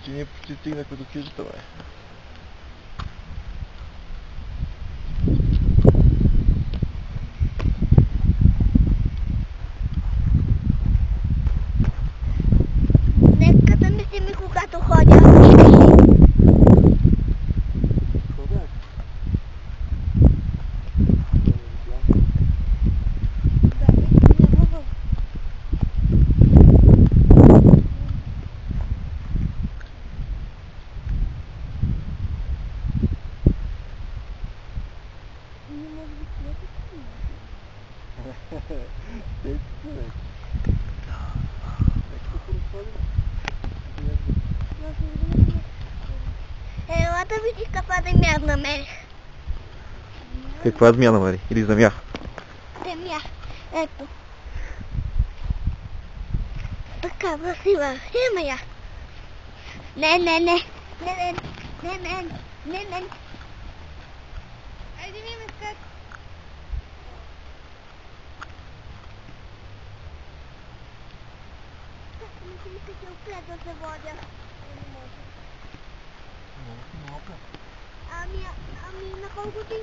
че ние почти стигнахме до хижата, бе. Нека да мислим и когато ходя. Ела да видиш каква земя намерих. Каква змия намери? Или земя? Земя. Ето. Така красива. Взема я. Не. Айде ми ме скак. Мисля, че опред да се водя. Не може. Много. Ами на колко ти